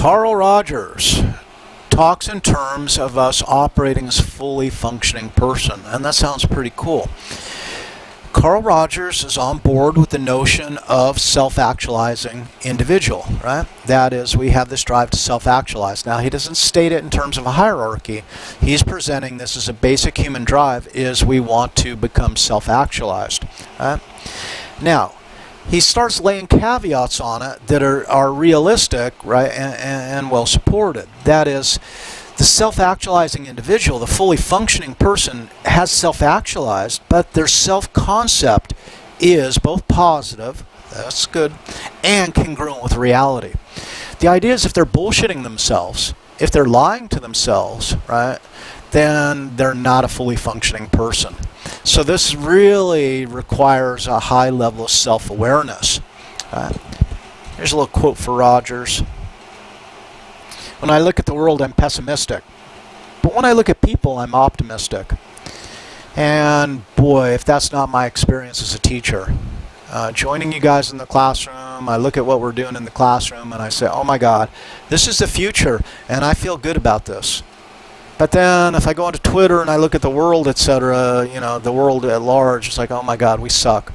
Carl Rogers talks in terms of us operating as a fully functioning person, and that sounds pretty cool. Carl Rogers is on board with the notion of self-actualizing individual, right? That is, we have this drive to self-actualize. Now, he doesn't state it in terms of a hierarchy. He's presenting this as a basic human drive, is we want to become self-actualized. Right? Now, he starts laying caveats on it that are realistic, right, and well supported. That is, the self-actualizing individual, the fully functioning person, has self-actualized, but their self-concept is both positive, that's good, and congruent with reality. The idea is if they're bullshitting themselves, if they're lying to themselves, right, then they're not a fully functioning person. So this really requires a high level of self-awareness. Here's a little quote for Rogers. When I look at the world, I'm pessimistic. But when I look at people, I'm optimistic. And boy, if that's not my experience as a teacher. Joining you guys in the classroom, I look at what we're doing in the classroom and I say, oh my God, this is the future and I feel good about this. But then if I go onto Twitter and I look at the world, etc., you know, the world at large, it's like, oh my God, we suck.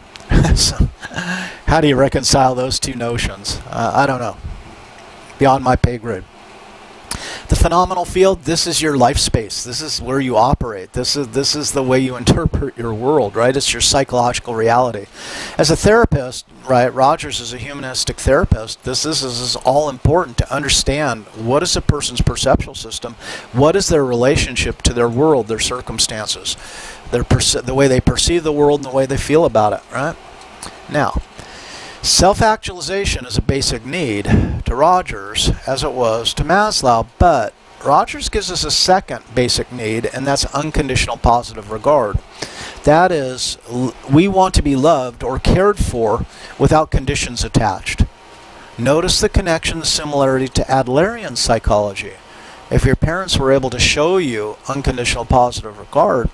So, how do you reconcile those two notions? I don't know. Beyond my pay grade. The phenomenal field, this is your life space. This is where you operate. This is the way you interpret your world, right? It's your psychological reality. As a therapist, right, Rogers is a humanistic therapist. This is all important to understand what is a person's perceptual system, what is their relationship to their world, their circumstances, the way they perceive the world and the way they feel about it, right? Now, self-actualization is a basic need to Rogers, as it was to Maslow, but Rogers gives us a second basic need, and that's unconditional positive regard. That is, we want to be loved or cared for without conditions attached. Notice the connection, the similarity to Adlerian psychology. If your parents were able to show you unconditional positive regard,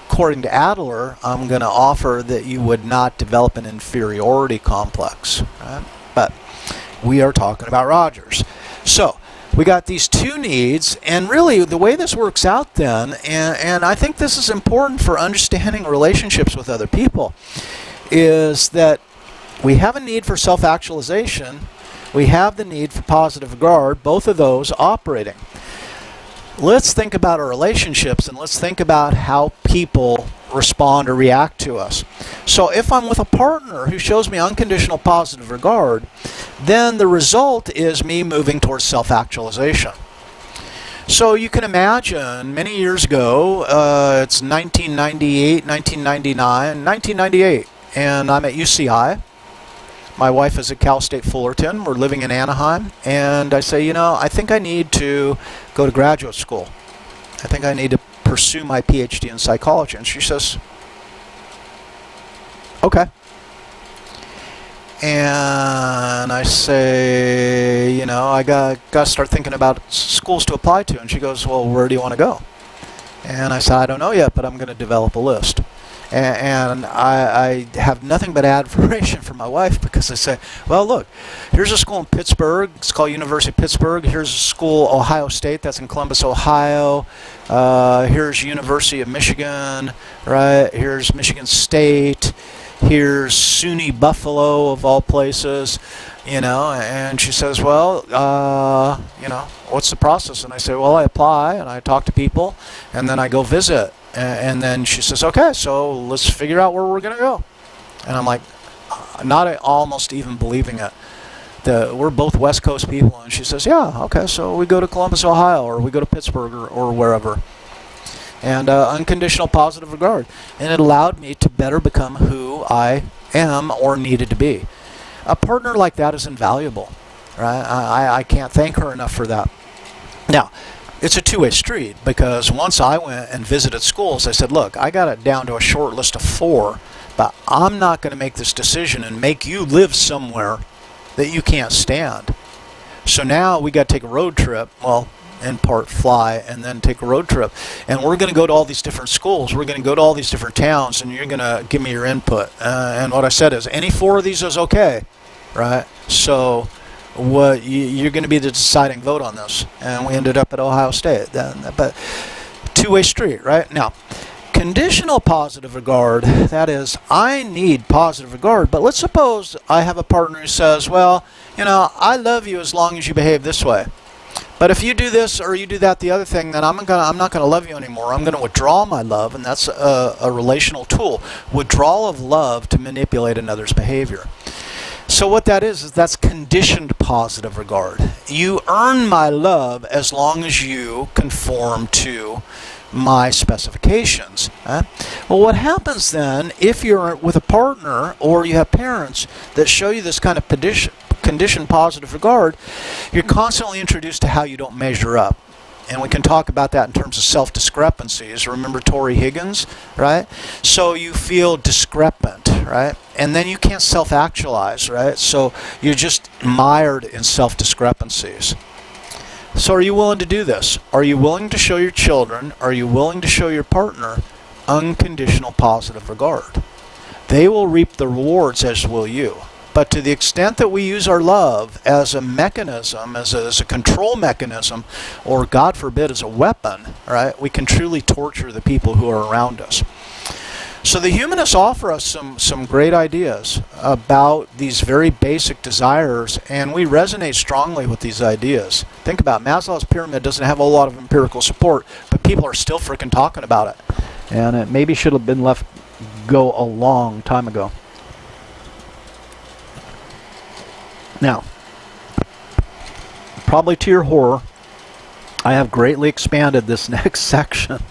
according to Adler, I'm going to offer that you would not develop an inferiority complex. Right? But we are talking about Rogers. So we got these two needs, and really the way this works out then, and I think this is important for understanding relationships with other people, is that we have a need for self-actualization, we have the need for positive regard, both of those operating. Let's think about our relationships and let's think about how people respond or react to us. So if I'm with a partner who shows me unconditional positive regard, then the result is me moving towards self-actualization. So you can imagine many years ago, it's 1998, 1999, 1998, and I'm at UCI. My wife is at Cal State Fullerton. We're living in Anaheim. And I say, you know, I think I need to go to graduate school. I think I need to pursue my PhD in psychology. And she says, okay. And I say, you know, I got to start thinking about schools to apply to. And she goes, well, where do you want to go? And I said, I don't know yet, but I'm going to develop a list. And I have nothing but admiration for my wife because I say, well, look, here's a school in Pittsburgh. It's called University of Pittsburgh. Here's a school, Ohio State. That's in Columbus, Ohio. Here's University of Michigan, right? Here's Michigan State. Here's SUNY Buffalo, of all places, you know. And she says, well, you know, what's the process? And I say, well, I apply and I talk to people and then I go visit. And then she says, okay, so let's figure out where we're going to go. And I'm like, not almost even believing it. We're both West Coast people. And she says, yeah, okay, so we go to Columbus, Ohio, or we go to Pittsburgh or wherever. And unconditional positive regard. And it allowed me to better become who I am or needed to be. A partner like that is invaluable, right? I can't thank her enough for that. Now, it's a two-way street because once I went and visited schools, I said, look, I got it down to a short list of 4, but I'm not going to make this decision and make you live somewhere that you can't stand. So now we got to take a road trip, well, in part fly, and then take a road trip. And we're going to go to all these different schools. We're going to go to all these different towns, and you're going to give me your input. And what I said is, any 4 of these is okay, right? So you're going to be the deciding vote on this. And we ended up at Ohio State. But two-way street, right? Now, conditional positive regard, that is, I need positive regard, but let's suppose I have a partner who says, well, I love you as long as you behave this way. But if you do this or you do that, the other thing, then I'm not going to love you anymore. I'm going to withdraw my love, and that's a relational tool. Withdrawal of love to manipulate another's behavior. So what that is that's conditioned positive regard. You earn my love as long as you conform to my specifications. Well, what happens then if you're with a partner or you have parents that show you this kind of conditioned positive regard, you're constantly introduced to how you don't measure up. And we can talk about that in terms of self-discrepancies. Remember Tori Higgins, right? So you feel discrepant, right? And then you can't self-actualize, right? So you're just mired in self-discrepancies. So are you willing to do this? Are you willing to show your children, are you willing to show your partner unconditional positive regard? They will reap the rewards, as will you. But to the extent that we use our love as a mechanism, as a control mechanism, or God forbid as a weapon, right, we can truly torture the people who are around us. So the humanists offer us some great ideas about these very basic desires, and we resonate strongly with these ideas. Think about it. Maslow's pyramid doesn't have a lot of empirical support, but people are still freaking talking about it. And it maybe should have been left go a long time ago. Now, probably to your horror, I have greatly expanded this next section.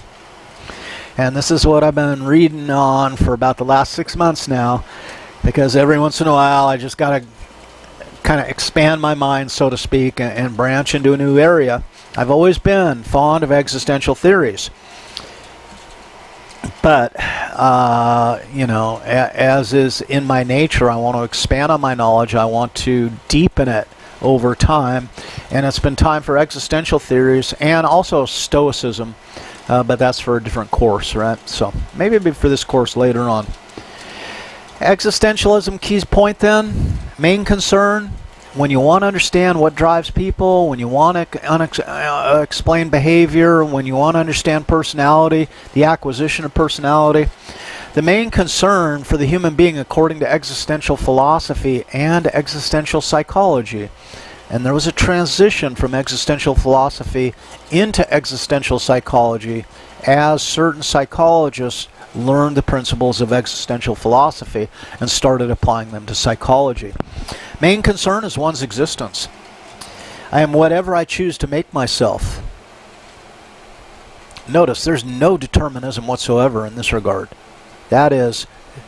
And this is what I've been reading on for about the last 6 months now, because every once in a while I just got to kind of expand my mind, so to speak, and branch into a new area. I've always been fond of existential theories. But, as is in my nature, I want to expand on my knowledge. I want to deepen it over time. And it's been time for existential theories and also Stoicism. But that's for a different course, right? So maybe it'll be for this course later on. Existentialism Key Point then. Main concern. When you want to understand what drives people, when you want to explain behavior, when you want to understand personality, the acquisition of personality, the main concern for the human being according to existential philosophy and existential psychology, and there was a transition from existential philosophy into existential psychology as certain psychologists learned the principles of existential philosophy and started applying them to psychology. Main concern is one's existence. I am whatever I choose to make myself. Notice there's no determinism whatsoever in this regard. That is,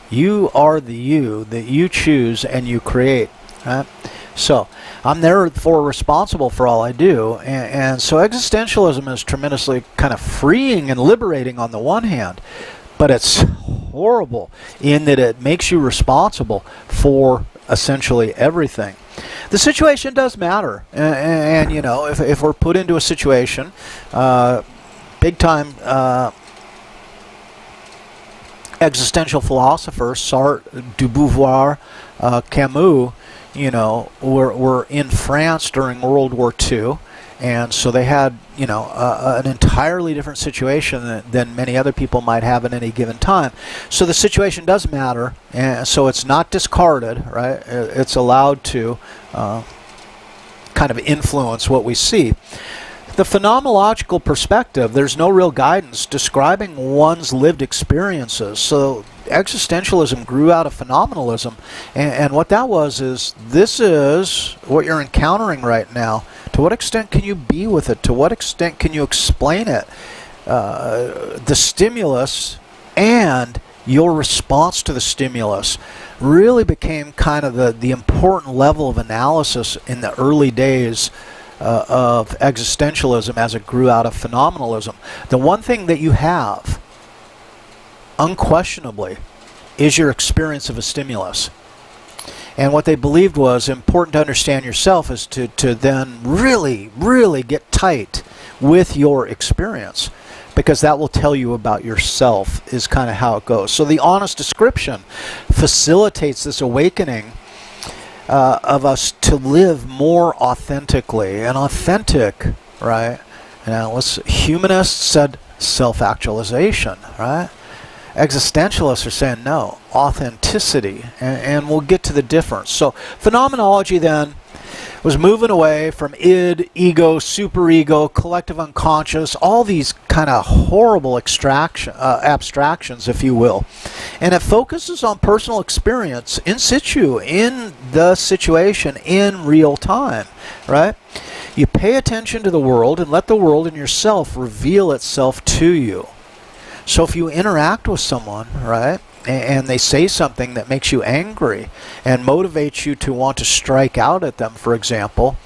you are the you that you choose and you create. Right? So I'm therefore responsible for all I do. And so existentialism is tremendously kind of freeing and liberating on the one hand, but it's horrible in that it makes you responsible for essentially everything. The situation does matter, and if we're put into a situation, big time existential philosophers, Sartre, Du Beauvoir, Camus, were in France during World War II, and so they had an entirely different situation than many other people might have at any given time. So the situation does matter, and so it's not discarded, right? It's allowed to kind of influence what we see. The phenomenological perspective, there's no real guidance describing one's lived experiences. So existentialism grew out of phenomenalism, and what that was is, this is what you're encountering right now. To what extent can you be with it? To what extent can you explain it? The stimulus and your response to the stimulus really became kind of the important level of analysis in the early days of existentialism as it grew out of phenomenalism. The one thing that you have, unquestionably, is your experience of a stimulus. And what they believed was important to understand yourself is to then really, really get tight with your experience, because that will tell you about yourself, is kind of how it goes. So the honest description facilitates this awakening of us to live more authentically. And authentic, right? Now, humanists said self-actualization, right? Existentialists are saying no, authenticity, and we'll get to the difference. So phenomenology then was moving away from id, ego, superego, collective unconscious, all these kind of horrible abstractions, if you will. And it focuses on personal experience in situ, in the situation, in real time, right? You pay attention to the world and let the world and yourself reveal itself to you. So if you interact with someone, right, and they say something that makes you angry and motivates you to want to strike out at them, for example,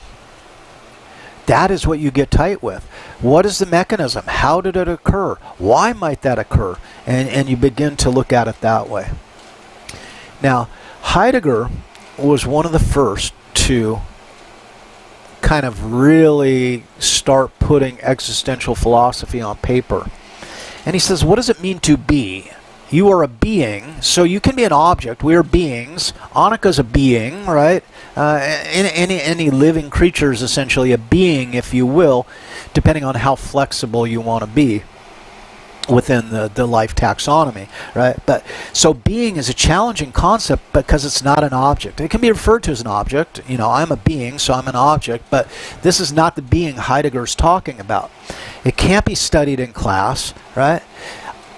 that is what you get tight with. What is the mechanism? How did it occur? Why might that occur? And you begin to look at it that way. Now, Heidegger was one of the first to kind of really start putting existential philosophy on paper. And he says, what does it mean to be? You are a being, so you can be an object. We are beings. Annika's a being, right? Any living creature is essentially a being, if you will, depending on how flexible you want to be within the life taxonomy, right? But so being is a challenging concept because it's not an object. It can be referred to as an object. You know, I'm a being, so I'm an object, but this is not the being Heidegger's talking about. It can't be studied in class, right?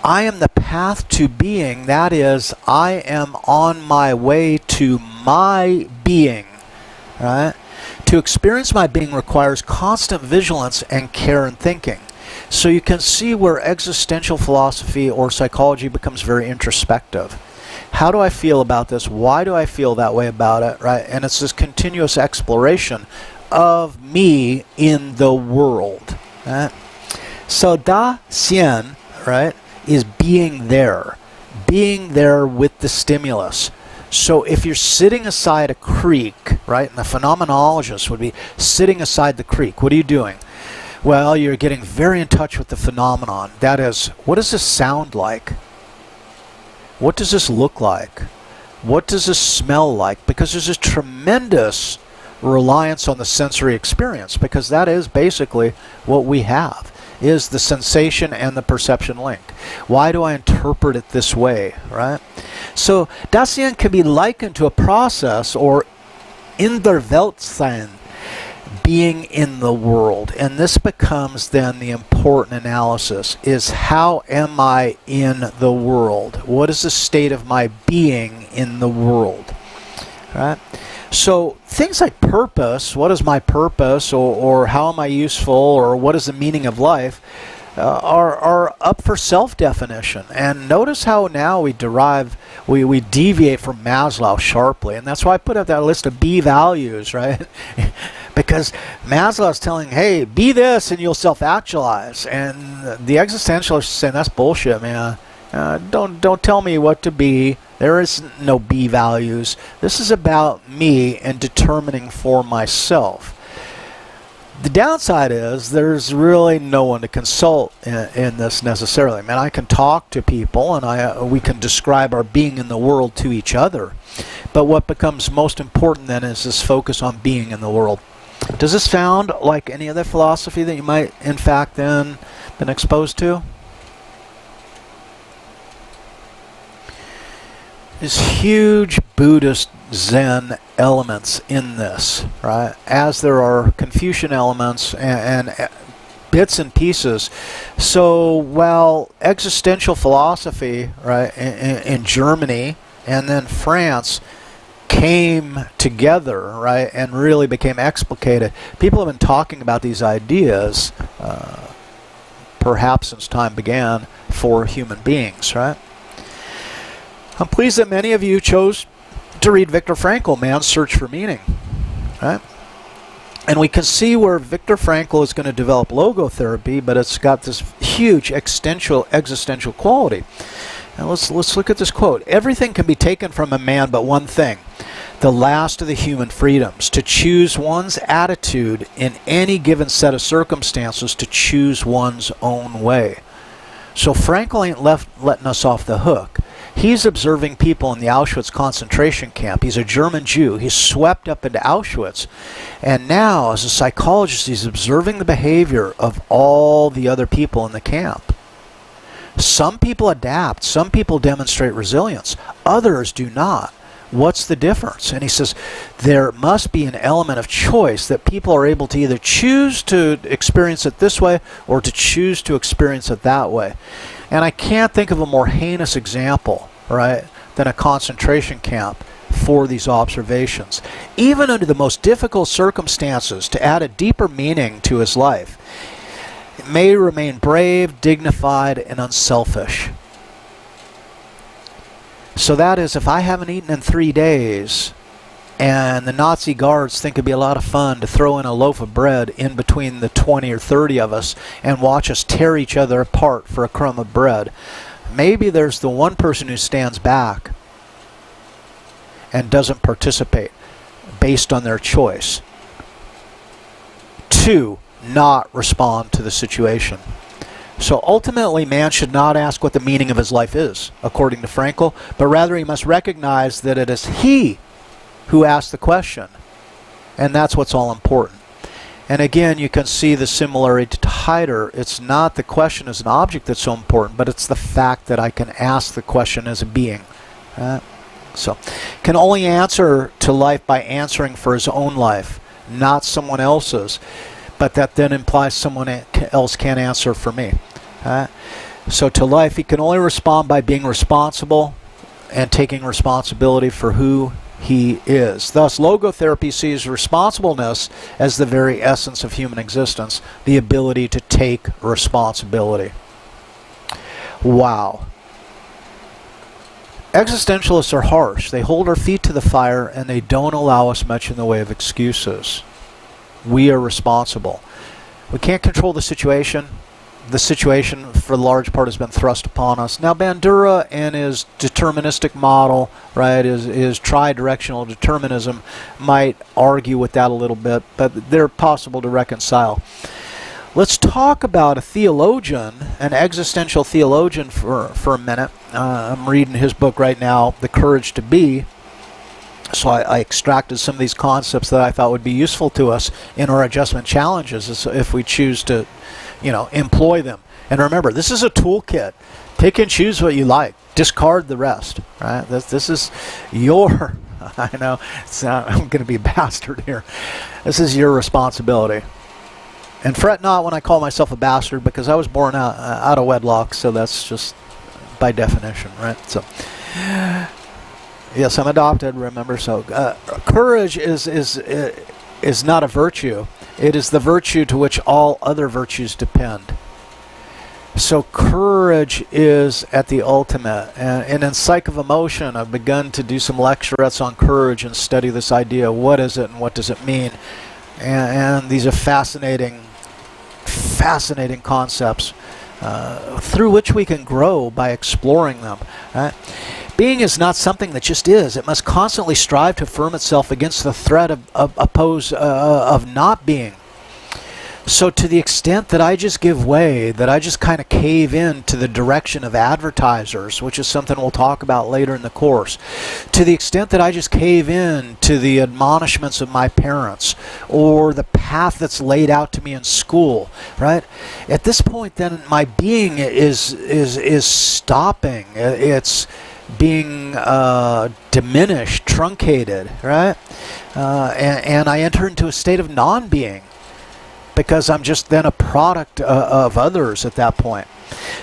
I am the path to being. That is, I am on my way to my being, right? To experience my being requires constant vigilance and care and thinking. So you can see where existential philosophy or psychology becomes very introspective. How do I feel about this? Why do I feel that way about it, right? And it's this continuous exploration of me in the world, right? So da xian, right, is being there with the stimulus. So if you're sitting aside a creek, right, and the phenomenologist would be sitting aside the creek, what are you doing? Well, you're getting very in touch with the phenomenon. That is, what does this sound like? What does this look like? What does this smell like? Because there's a tremendous reliance on the sensory experience, because that is basically what we have, is the sensation and the perception link. Why do I interpret it this way, right? So Dasein can be likened to a process, or in der Welt sein, being in the world. And this becomes then the important analysis, is how am I in the world? What is the state of my being in the world, right? So things like purpose, what is my purpose, or how am I useful, or what is the meaning of life, are up for self-definition. And notice how now we deviate from Maslow sharply. And that's why I put up that list of B values, right? Because Maslow's telling, hey, be this and you'll self-actualize. And the existentialists are saying, that's bullshit, man. Don't tell me what to be. There is no B values. This is about me and determining for myself. The downside is there's really no one to consult in this necessarily. I mean, I can talk to people and we can describe our being in the world to each other. But what becomes most important then is this focus on being in the world. Does this sound like any other philosophy that you might, in fact, then been exposed to? There's huge Buddhist Zen elements in this, right? As there are Confucian elements and bits and pieces. So while existential philosophy, right, in Germany and then France came together, right, and really became explicated, people have been talking about these ideas perhaps since time began for human beings, right? I'm pleased that many of you chose to read Viktor Frankl, Man's Search for Meaning, right? And we can see where Viktor Frankl is going to develop logotherapy, but it's got this huge existential quality. And let's look at this quote. Everything can be taken from a man but one thing, the last of the human freedoms, to choose one's attitude in any given set of circumstances, to choose one's own way. So Frankl ain't letting us off the hook. He's observing people in the Auschwitz concentration camp. He's a German Jew. He's swept up into Auschwitz. And now, as a psychologist, he's observing the behavior of all the other people in the camp. Some people adapt. Some people demonstrate resilience. Others do not. What's the difference? And he says there must be an element of choice, that people are able to either choose to experience it this way or to choose to experience it that way. And I can't think of a more heinous example, right, than a concentration camp for these observations. Even under the most difficult circumstances, to add a deeper meaning to his life, it may remain brave, dignified, and unselfish. So that is, if I haven't eaten in 3 days, and the Nazi guards think it'd be a lot of fun to throw in a loaf of bread in between the 20 or 30 of us and watch us tear each other apart for a crumb of bread, maybe there's the one person who stands back and doesn't participate based on their choice to not respond to the situation. So ultimately, man should not ask what the meaning of his life is, according to Frankl, but rather he must recognize that it is he who asked the question. And that's what's all important. And again, you can see the similarity to Heider. It's not the question as an object that's so important, but it's the fact that I can ask the question as a being. So, can only answer to life by answering for his own life, not someone else's. But that then implies someone else can't answer for me. So to life, he can only respond by being responsible and taking responsibility for who he is. Thus, logotherapy sees responsibleness as the very essence of human existence, the ability to take responsibility. Wow. Existentialists are harsh. They hold our feet to the fire and they don't allow us much in the way of excuses. We are responsible. We can't control the situation. The situation, for the large part, has been thrust upon us. Now, Bandura and his deterministic model, right, his tri-directional determinism, might argue with that a little bit, but they're possible to reconcile. Let's talk about a theologian, an existential theologian, for a minute. I'm reading his book right now, The Courage to Be. So I extracted some of these concepts that I thought would be useful to us in our adjustment challenges if we choose to, employ them. And remember, this is a toolkit. Pick and choose what you like. Discard the rest. Right? This is your. I know I'm going to be a bastard here. This is your responsibility. And fret not when I call myself a bastard, because I was born out of wedlock. So that's just by definition, right? So. Yes, I'm adopted, remember. So courage is not a virtue. It is the virtue to which all other virtues depend. So courage is at the ultimate. And in Psych of Emotion, I've begun to do some lecturettes on courage and study this idea. What is it and what does it mean? And these are fascinating concepts through which we can grow by exploring them. Right? Being is not something that just is. It must constantly strive to affirm itself against the threat of not being. So to the extent that I just give way, that I just kind of cave in to the direction of advertisers, which is something we'll talk about later in the course, to the extent that I just cave in to the admonishments of my parents or the path that's laid out to me in school, right? At this point, then my being is stopping. It's being diminished, truncated, right? And I enter into a state of non-being, because I'm just then a product of others at that point.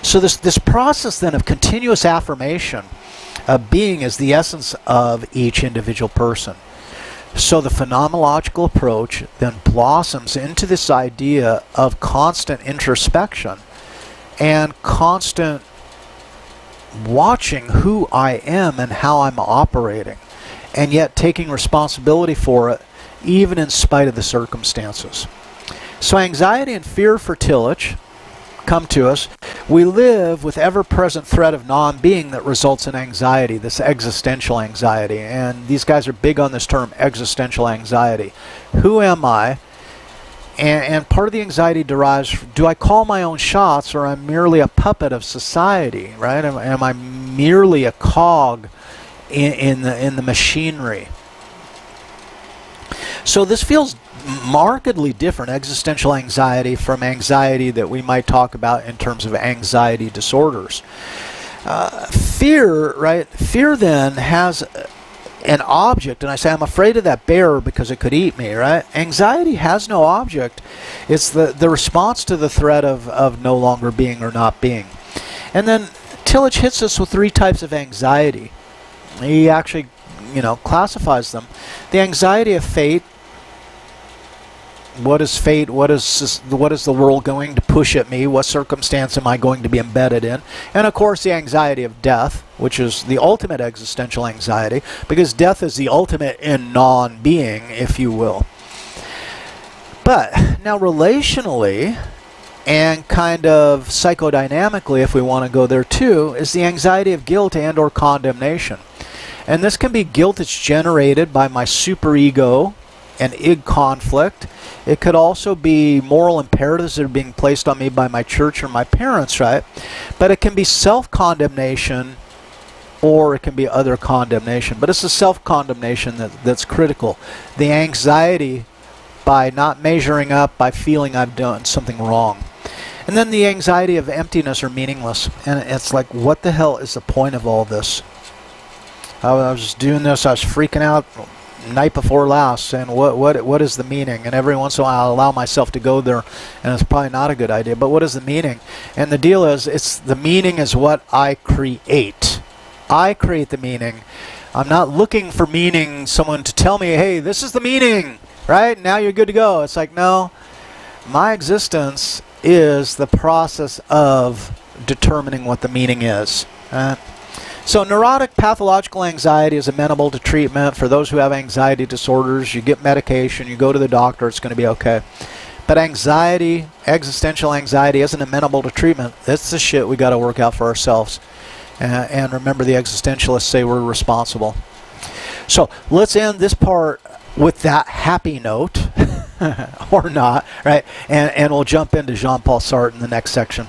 So this process then of continuous affirmation of being is the essence of each individual person. So the phenomenological approach then blossoms into this idea of constant introspection and constant watching who I am and how I'm operating, and yet taking responsibility for it even in spite of the circumstances. So anxiety and fear for Tillich come to us. We live with ever-present threat of non-being that results in anxiety, this existential anxiety. And these guys are big on this term, existential anxiety. Who am I? And part of the anxiety derives, do I call my own shots, or I'm merely a puppet of society, right? Am I merely a cog in the machinery. So this feels markedly different, existential anxiety, from anxiety that we might talk about in terms of anxiety disorders. Fear, right? Fear then has an object, and I say I'm afraid of that bear because it could eat me, right? Anxiety has no object. It's the response to the threat of no longer being or not being. And then Tillich hits us with 3 types of anxiety. He actually, classifies them. The anxiety of fate. What is fate? What is the world going to push at me? What circumstance am I going to be embedded in? And of course the anxiety of death, which is the ultimate existential anxiety, because death is the ultimate in non-being, if you will. But now relationally, and kind of psychodynamically, if we want to go there too, is the anxiety of guilt and or condemnation. And this can be guilt that's generated by my superego and id conflict. It could also be moral imperatives that are being placed on me by my church or my parents, right? But it can be self-condemnation, or it can be other condemnation. But it's the self-condemnation that's critical. The anxiety by not measuring up, by feeling I've done something wrong. And then the anxiety of emptiness or meaningless. And it's like, what the hell is the point of all this? I was just doing this, I was freaking out night before last, saying what is the meaning? And every once in a while I'll allow myself to go there, and it's probably not a good idea, but what is the meaning? And the deal is, the meaning is what I create. I create the meaning. I'm not looking for meaning, someone to tell me, hey, this is the meaning, right? Now you're good to go. It's like, no, my existence is the process of determining what the meaning is. So neurotic pathological anxiety is amenable to treatment. For those who have anxiety disorders, you get medication, you go to the doctor, it's going to be okay. But anxiety, existential anxiety, isn't amenable to treatment. That's the shit we got to work out for ourselves. And remember, the existentialists say we're responsible. So let's end this part with that happy note, or not, right? And we'll jump into Jean-Paul Sartre in the next section.